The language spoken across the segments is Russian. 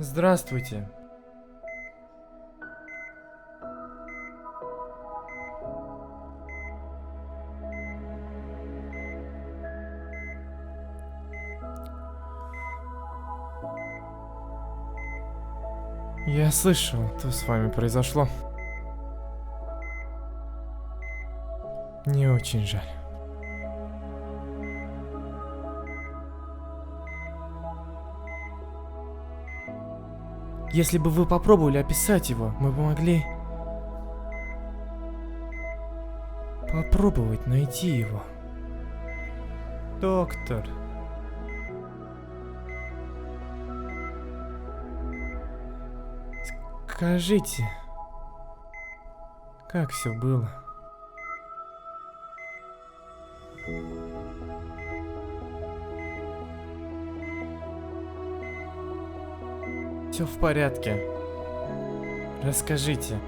Здравствуйте. Я слышал, что с вами произошло. Мне очень жаль. Если бы вы попробовали описать его, мы бы могли попробовать найти его. Доктор. Скажите, как все было? Все в порядке. Расскажите.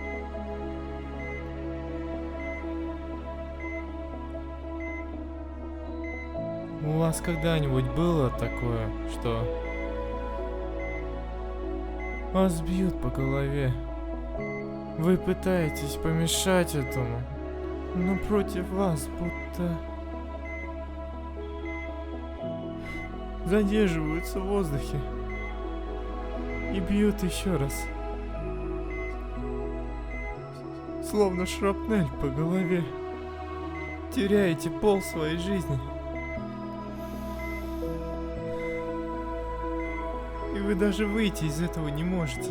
У вас когда-нибудь было такое, что вас бьют по голове? Вы пытаетесь помешать этому, но против вас будто задерживаются в воздухе и бьют еще раз. Словно шрапнель по голове. Теряете пол своей жизни. И вы даже выйти из этого не можете.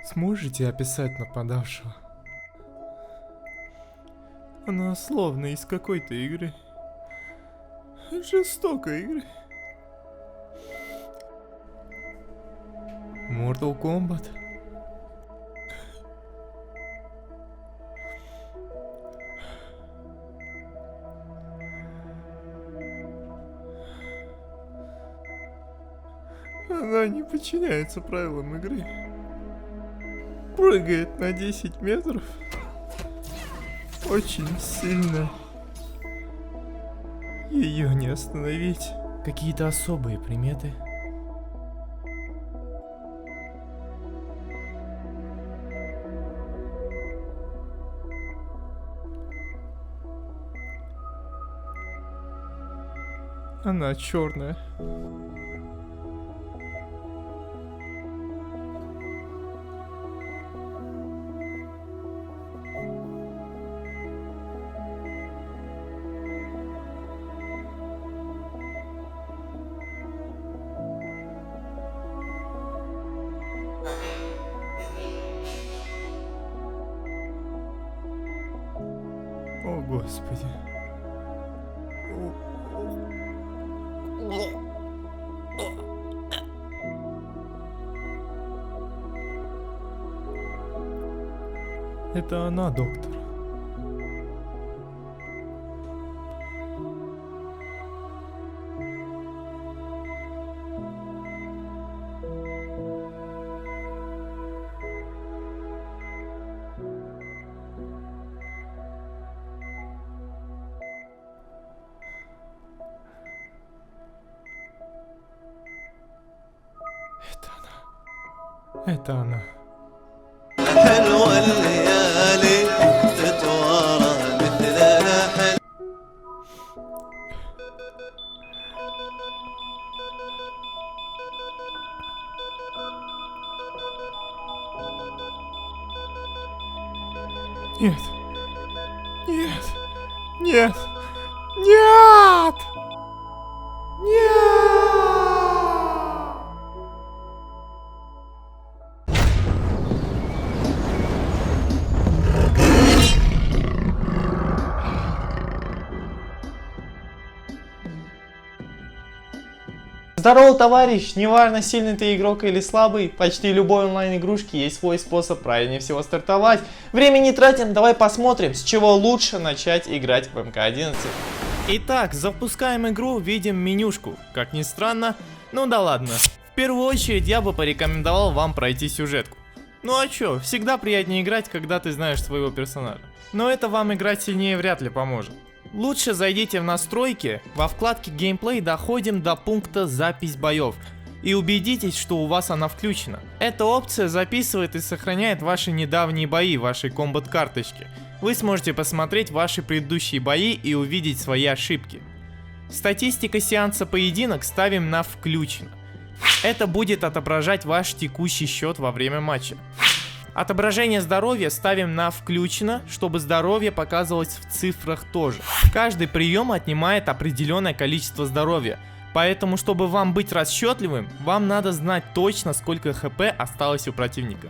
Сможете описать нападавшего? Она словно из какой-то игры. Жестокой игры. Mortal Kombat. Она не подчиняется правилам игры. Прыгает на 10 метров. Очень сильно. Ее не остановить. Какие-то особые приметы? Она черная. О, Господи. Это она, доктор. Это она. حلوة الليالي تتوارى مثلنا حلو. Нет. Нет. Нет. Нет. Нет. Здорово, товарищ! Неважно, сильный ты игрок или слабый, почти любой онлайн-игрушки есть свой способ правильнее всего стартовать. Время не тратим, давай посмотрим, с чего лучше начать играть в МК-11. Итак, запускаем игру, видим менюшку. Как ни странно, ну да ладно. В первую очередь я бы порекомендовал вам пройти сюжетку. Ну а чё, всегда приятнее играть, когда ты знаешь своего персонажа. Но это вам играть сильнее вряд ли поможет. Лучше зайдите в настройки, во вкладке геймплей доходим до пункта запись боев. И убедитесь, что у вас она включена. Эта опция записывает и сохраняет ваши недавние бои, вашей комбат-карточки. Вы сможете посмотреть ваши предыдущие бои и увидеть свои ошибки. Статистика сеанса поединок ставим на включено. Это будет отображать ваш текущий счет во время матча. Отображение здоровья ставим на включено, чтобы здоровье показывалось в цифрах тоже. Каждый прием отнимает определенное количество здоровья. Поэтому, чтобы вам быть расчетливым, вам надо знать точно, сколько хп осталось у противника.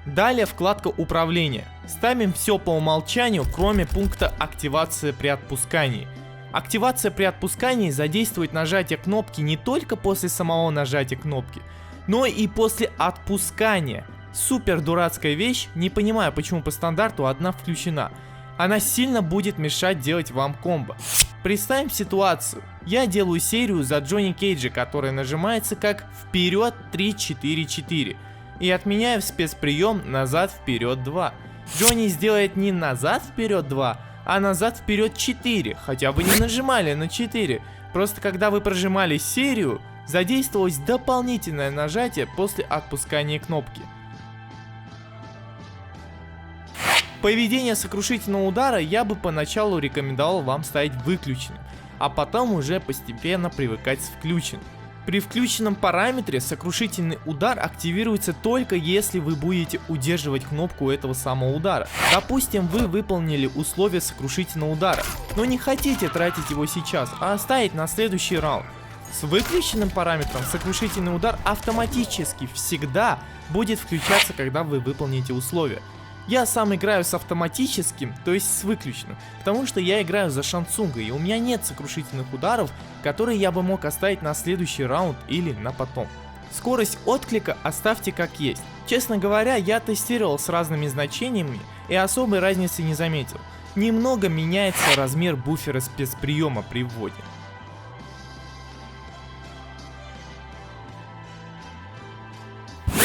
Далее вкладка управления. Ставим все по умолчанию, кроме пункта активация при отпускании. Активация при отпускании задействует нажатие кнопки не только после самого нажатия кнопки, но и после отпускания. Супер дурацкая вещь, не понимаю, почему по стандарту одна включена. Она сильно будет мешать делать вам комбо. Представим ситуацию. Я делаю серию за Джонни Кейджа, которая нажимается как вперед 3-4-4. И отменяю спецприем назад вперед 2. Джонни сделает не назад вперед 2, а назад вперед 4. Хотя бы не нажимали на 4. Просто когда вы прожимали серию, задействовалось дополнительное нажатие после отпускания кнопки. Поведение сокрушительного удара я бы поначалу рекомендовал вам ставить выключенным, а потом уже постепенно привыкать с включенным. При включенном параметре сокрушительный удар активируется только если вы будете удерживать кнопку этого самого удара. Допустим, вы выполнили условия сокрушительного удара, но не хотите тратить его сейчас, а оставить на следующий раунд. С выключенным параметром сокрушительный удар автоматически всегда будет включаться, когда вы выполните условия. Я сам играю с автоматическим, то есть с выключенным, потому что я играю за Шан Цунга, и у меня нет сокрушительных ударов, которые я бы мог оставить на следующий раунд или на потом. Скорость отклика оставьте как есть. Честно говоря, я тестировал с разными значениями и особой разницы не заметил. Немного меняется размер буфера спецприема при вводе.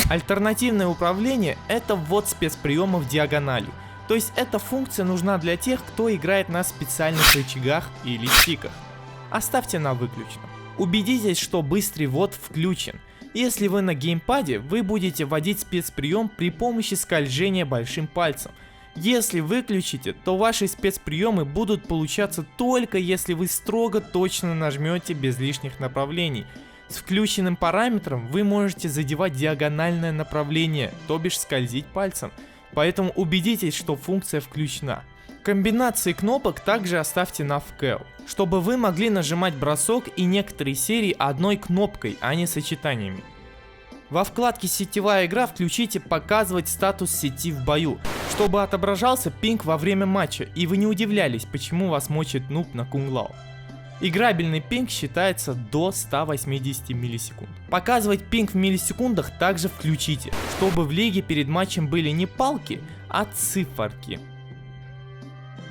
Альтернативное управление — это ввод спецприемов диагональю. То есть эта функция нужна для тех, кто играет на специальных рычагах или стиках. Оставьте на выключенном. Убедитесь, что быстрый ввод включен. Если вы на геймпаде, вы будете вводить спецприем при помощи скольжения большим пальцем. Если выключите, то ваши спецприемы будут получаться только если вы строго точно нажмете без лишних направлений. С включенным параметром вы можете задевать диагональное направление, то бишь скользить пальцем. Поэтому убедитесь, что функция включена. Комбинации кнопок также оставьте на FKL, чтобы вы могли нажимать бросок и некоторые серии одной кнопкой, а не сочетаниями. Во вкладке «Сетевая игра» включите «Показывать статус сети в бою», чтобы отображался пинг во время матча, и вы не удивлялись, почему вас мочит нуб на Кунг-Лао. Играбельный пинг считается до 180 миллисекунд. Показывать пинг в миллисекундах также включите, чтобы в лиге перед матчем были не палки, а циферки.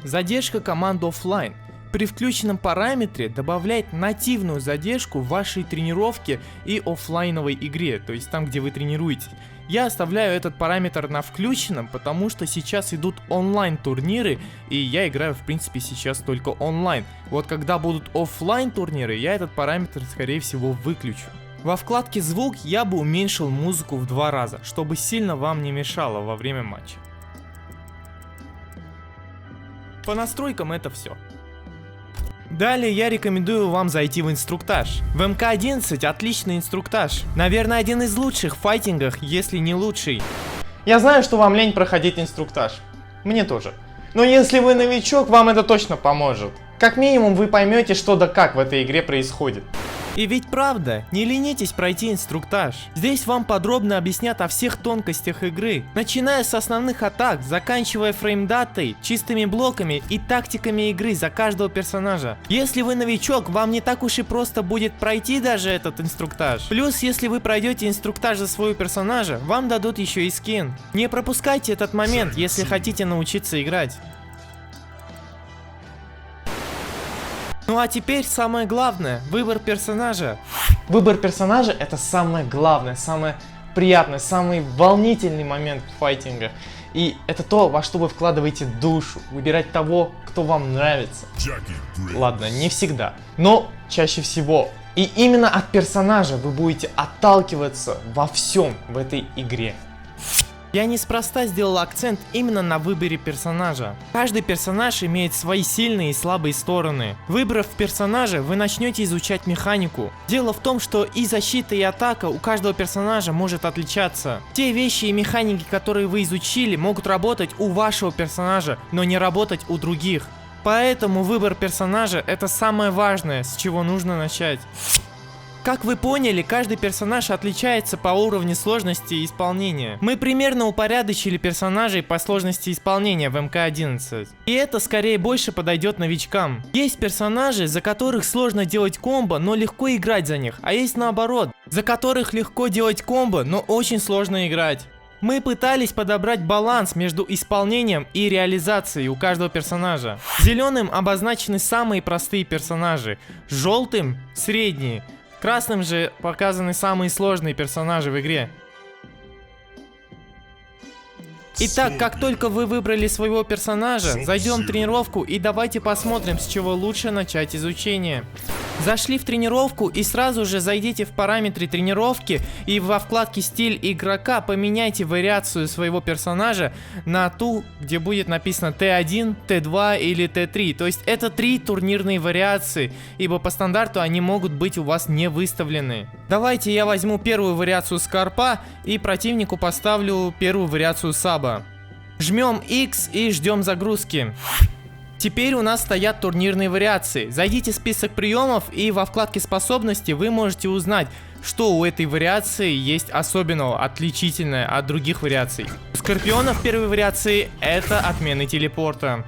Задержка команды оффлайн. При включенном параметре добавляет нативную задержку в вашей тренировке и оффлайновой игре, то есть там, где вы тренируетесь. Я оставляю этот параметр на включенном, потому что сейчас идут онлайн турниры, и я играю в принципе сейчас только онлайн. Вот когда будут оффлайн турниры, я этот параметр скорее всего выключу. Во вкладке звук я бы уменьшил музыку в 2 раза, чтобы сильно вам не мешало во время матча. По настройкам это все. Далее я рекомендую вам зайти в инструктаж. В МК-11 отличный инструктаж. Наверное, один из лучших в файтингах, если не лучший. Я знаю, что вам лень проходить инструктаж. Мне тоже. Но если вы новичок, вам это точно поможет. Как минимум вы поймете, что да как в этой игре происходит. И ведь правда, не ленитесь пройти инструктаж. Здесь вам подробно объяснят о всех тонкостях игры, начиная с основных атак, заканчивая фреймдатой, чистыми блоками и тактиками игры за каждого персонажа. Если вы новичок, вам не так уж и просто будет пройти даже этот инструктаж. Плюс, если вы пройдете инструктаж за своего персонажа, вам дадут еще и скин. Не пропускайте этот момент, если хотите научиться играть. Ну а теперь самое главное, выбор персонажа. Выбор персонажа — это самое главное, самое приятный, самый волнительный момент в файтингах. И это то, во что вы вкладываете душу. Выбирать того, кто вам нравится. Ладно, не всегда, но чаще всего. И именно от персонажа вы будете отталкиваться во всем в этой игре. Я неспроста сделал акцент именно на выборе персонажа. Каждый персонаж имеет свои сильные и слабые стороны. Выбрав персонажа, вы начнете изучать механику. Дело в том, что и защита, и атака у каждого персонажа может отличаться. Те вещи и механики, которые вы изучили, могут работать у вашего персонажа, но не работать у других. Поэтому выбор персонажа — это самое важное, с чего нужно начать. Как вы поняли, каждый персонаж отличается по уровню сложности и исполнения. Мы примерно упорядочили персонажей по сложности исполнения в МК-11. И это скорее больше подойдет новичкам. Есть персонажи, за которых сложно делать комбо, но легко играть за них. А есть наоборот, за которых легко делать комбо, но очень сложно играть. Мы пытались подобрать баланс между исполнением и реализацией у каждого персонажа. Зеленым обозначены самые простые персонажи, желтым — средние. Красным же показаны самые сложные персонажи в игре. Итак, как только вы выбрали своего персонажа, зайдем в тренировку и давайте посмотрим, с чего лучше начать изучение. Зашли в тренировку и сразу же зайдите в параметры тренировки и во вкладке «Стиль игрока» поменяйте вариацию своего персонажа на ту, где будет написано Т1, Т2 или Т3. То есть это 3 турнирные вариации, ибо по стандарту они могут быть у вас не выставлены. Давайте я возьму первую вариацию Скарпа и противнику поставлю первую вариацию Саба. Жмем X и ждем загрузки. Теперь у нас стоят турнирные вариации. Зайдите в список приемов и во вкладке способности вы можете узнать, что у этой вариации есть особенного, отличительное от других вариаций. У Скорпиона в первой вариации это отмены телепорта.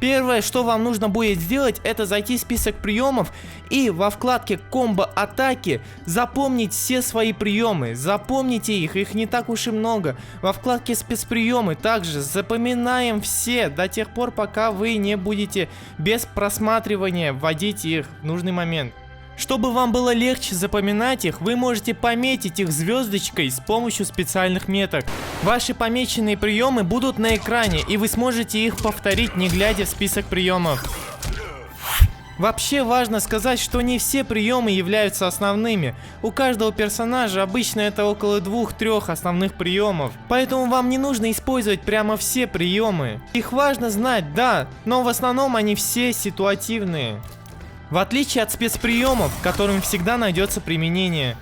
Первое, что вам нужно будет сделать, это зайти в список приемов и во вкладке комбо-атаки запомнить все свои приемы. Запомните их не так уж и много. Во вкладке спецприемы также запоминаем все до тех пор, пока вы не будете без просматривания вводить их в нужный момент. Чтобы вам было легче запоминать их, вы можете пометить их звездочкой с помощью специальных меток. Ваши помеченные приемы будут на экране, и вы сможете их повторить, не глядя в список приемов. Вообще важно сказать, что не все приемы являются основными. У каждого персонажа обычно это около 2-3 основных приемов. Поэтому вам не нужно использовать прямо все приемы. Их важно знать, да, но в основном они все ситуативные. В отличие от спецприемов, которым всегда найдется применение.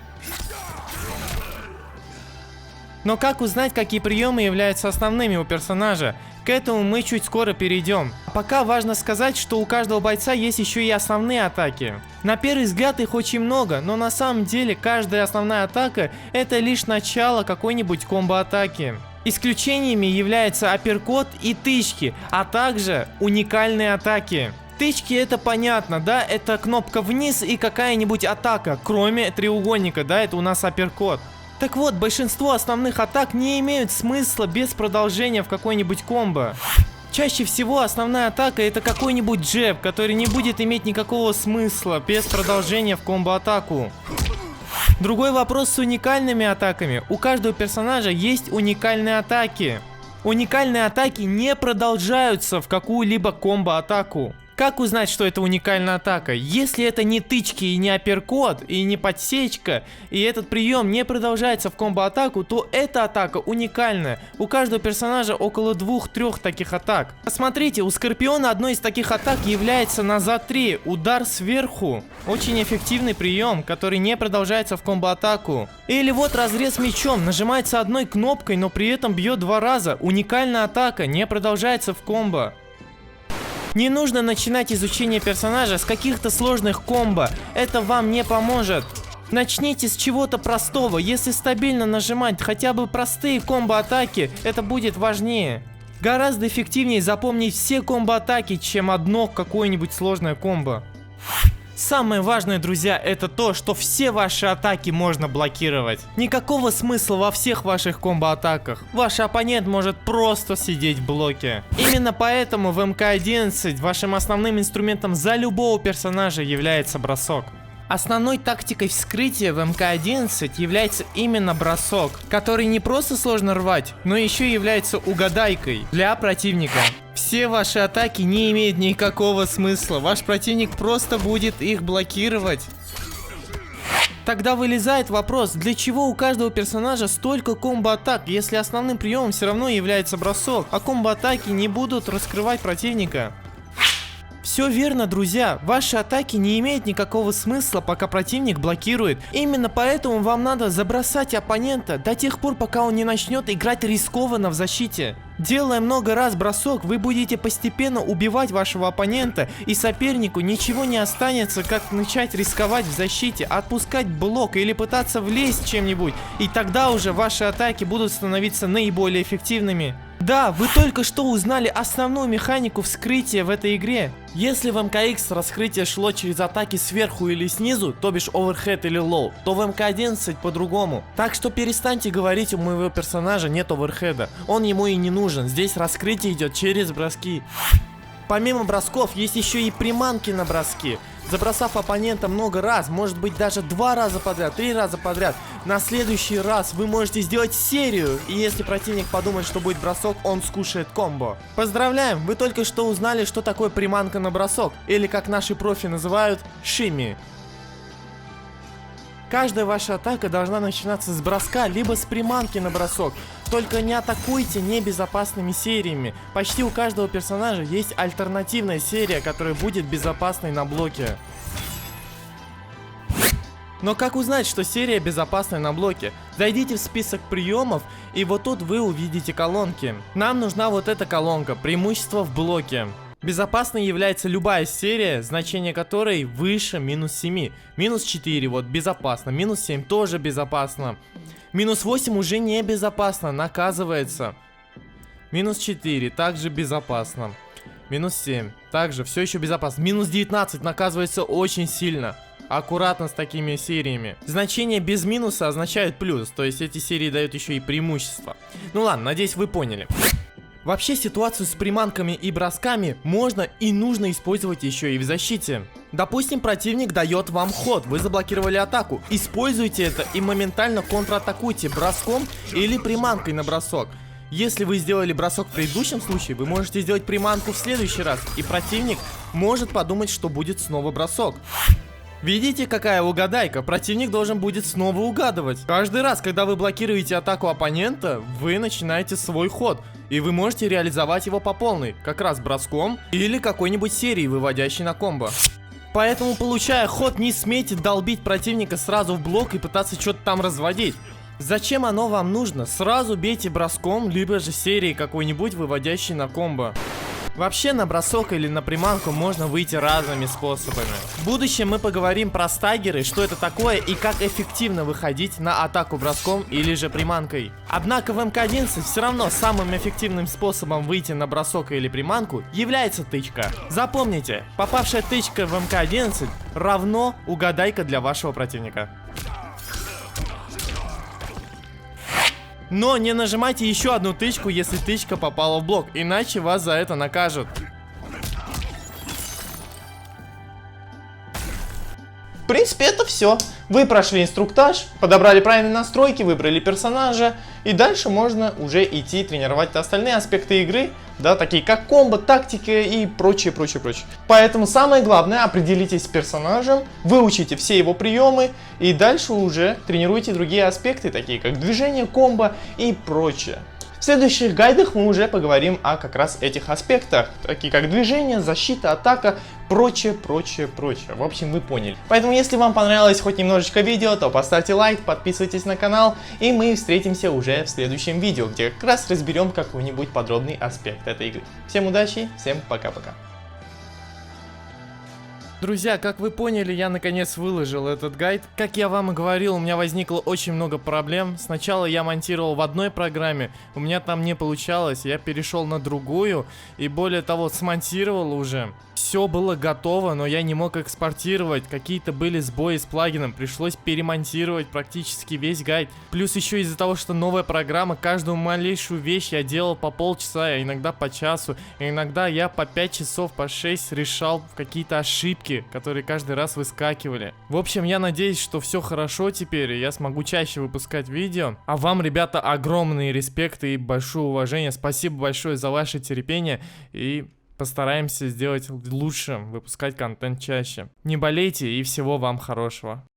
Но как узнать, какие приемы являются основными у персонажа? К этому мы чуть скоро перейдем. А пока важно сказать, что у каждого бойца есть еще и основные атаки. На первый взгляд их очень много, но на самом деле каждая основная атака — это лишь начало какой-нибудь комбо-атаки. Исключениями являются апперкот и тычки, а также уникальные атаки. Тычки — это понятно, да, это кнопка вниз и какая-нибудь атака, кроме треугольника, да, это у нас апперкот. Так вот, большинство основных атак не имеют смысла без продолжения в какой-нибудь комбо. Чаще всего основная атака — это какой-нибудь джеб, который не будет иметь никакого смысла без продолжения в комбо-атаку. Другой вопрос с уникальными атаками. У каждого персонажа есть уникальные атаки. Уникальные атаки не продолжаются в какую-либо комбо-атаку. Как узнать, что это уникальная атака? Если это не тычки и не апперкот, и не подсечка, и этот прием не продолжается в комбо-атаку, то эта атака уникальная. У каждого персонажа около 2-3 таких атак. Посмотрите, у Скорпиона одной из таких атак является назад 3, удар сверху. Очень эффективный прием, который не продолжается в комбо-атаку. Или вот разрез мечом, нажимается одной кнопкой, но при этом бьет 2 раза. Уникальная атака, не продолжается в комбо. Не нужно начинать изучение персонажа с каких-то сложных комбо, это вам не поможет. Начните с чего-то простого, если стабильно нажимать хотя бы простые комбо-атаки, это будет важнее. Гораздо эффективнее запомнить все комбо-атаки, чем одно какое-нибудь сложное комбо. Самое важное, друзья, это то, что все ваши атаки можно блокировать. Никакого смысла во всех ваших комбо-атаках. Ваш оппонент может просто сидеть в блоке. Именно поэтому в МК-11 вашим основным инструментом за любого персонажа является бросок. Основной тактикой вскрытия в МК-11 является именно бросок, который не просто сложно рвать, но еще и является угадайкой для противника. Все ваши атаки не имеют никакого смысла, ваш противник просто будет их блокировать. Тогда вылезает вопрос, для чего у каждого персонажа столько комбо-атак, если основным приемом все равно является бросок, а комбо-атаки не будут раскрывать противника? Все верно, друзья, ваши атаки не имеют никакого смысла, пока противник блокирует. Именно поэтому вам надо забросать оппонента до тех пор, пока он не начнет играть рискованно в защите. Делая много раз бросок, вы будете постепенно убивать вашего оппонента, и сопернику ничего не останется, как начать рисковать в защите, отпускать блок или пытаться влезть чем-нибудь, и тогда уже ваши атаки будут становиться наиболее эффективными. Да, вы только что узнали основную механику вскрытия в этой игре. Если в МКХ раскрытие шло через атаки сверху или снизу, то бишь оверхед или лоу, то в МК-11 по-другому. Так что перестаньте говорить, у моего персонажа нет оверхеда, он ему и не нужен, здесь раскрытие идет через броски. Помимо бросков есть еще и приманки на броски. Забросав оппонента много раз, может быть даже 2 раза подряд, 3 раза подряд, на следующий раз вы можете сделать серию, и если противник подумает, что будет бросок, он скушает комбо. Поздравляем, вы только что узнали, что такое приманка на бросок, или как наши профи называют, шимми. Каждая ваша атака должна начинаться с броска, либо с приманки на бросок. Только не атакуйте небезопасными сериями. Почти у каждого персонажа есть альтернативная серия, которая будет безопасной на блоке. Но как узнать, что серия безопасная на блоке? Зайдите в список приемов, и вот тут вы увидите колонки. Нам нужна вот эта колонка, преимущество в блоке. Безопасной является любая серия, значение которой выше -7. -4 вот безопасно, -7 тоже безопасно. -8 уже не безопасно, наказывается. -4 также безопасно. -7 также все еще безопасно. -19 наказывается очень сильно. Аккуратно с такими сериями. Значения без минуса означают плюс, то есть эти серии дают еще и преимущество. Ну ладно, надеюсь, вы поняли. Вообще ситуацию с приманками и бросками можно и нужно использовать еще и в защите. Допустим, противник дает вам ход, вы заблокировали атаку. Используйте это и моментально контратакуйте броском или приманкой на бросок. Если вы сделали бросок в предыдущем случае, вы можете сделать приманку в следующий раз, и противник может подумать, что будет снова бросок. Видите, какая угадайка? Противник должен будет снова угадывать. Каждый раз, когда вы блокируете атаку оппонента, вы начинаете свой ход. И вы можете реализовать его по полной, как раз броском или какой-нибудь серией, выводящей на комбо. Поэтому, получая ход, не смейте долбить противника сразу в блок и пытаться что-то там разводить. Зачем оно вам нужно? Сразу бейте броском, либо же серией какой-нибудь, выводящей на комбо. Вообще на бросок или на приманку можно выйти разными способами. В будущем мы поговорим про стаггеры, что это такое и как эффективно выходить на атаку броском или же приманкой. Однако в МК-11 все равно самым эффективным способом выйти на бросок или приманку является тычка. Запомните, попавшая тычка в МК-11 равно угадайка для вашего противника. Но не нажимайте еще одну тычку, если тычка попала в блок, иначе вас за это накажут. В принципе, это все. Вы прошли инструктаж, подобрали правильные настройки, выбрали персонажа, и дальше можно уже идти тренировать остальные аспекты игры, да, такие как комбо, тактика и прочее. Поэтому самое главное, определитесь с персонажем, выучите все его приемы, и дальше уже тренируйте другие аспекты, такие как движение, комбо и прочее. В следующих гайдах мы уже поговорим о как раз этих аспектах, такие как движение, защита, атака, прочее. В общем, вы поняли. Поэтому, если вам понравилось хоть немножечко видео, то поставьте лайк, подписывайтесь на канал, и мы встретимся уже в следующем видео, где как раз разберем какой-нибудь подробный аспект этой игры. Всем удачи, всем пока-пока. Друзья, как вы поняли, я наконец выложил этот гайд. Как я вам и говорил, у меня возникло очень много проблем. Сначала я монтировал в одной программе, у меня там не получалось, я перешел на другую, и более того, смонтировал уже. все было готово, но я не мог экспортировать. Какие-то были сбои с плагином, пришлось перемонтировать практически весь гайд. Плюс еще из-за того, что новая программа, каждую малейшую вещь я делал по полчаса, а иногда по часу. И иногда я по 5 часов, по 6 решал какие-то ошибки, которые каждый раз выскакивали. В общем, я надеюсь, что все хорошо теперь, и я смогу чаще выпускать видео. А вам, ребята, огромный респект и большое уважение. Спасибо большое за ваше терпение, и постараемся сделать лучше, выпускать контент чаще. Не болейте, и всего вам хорошего.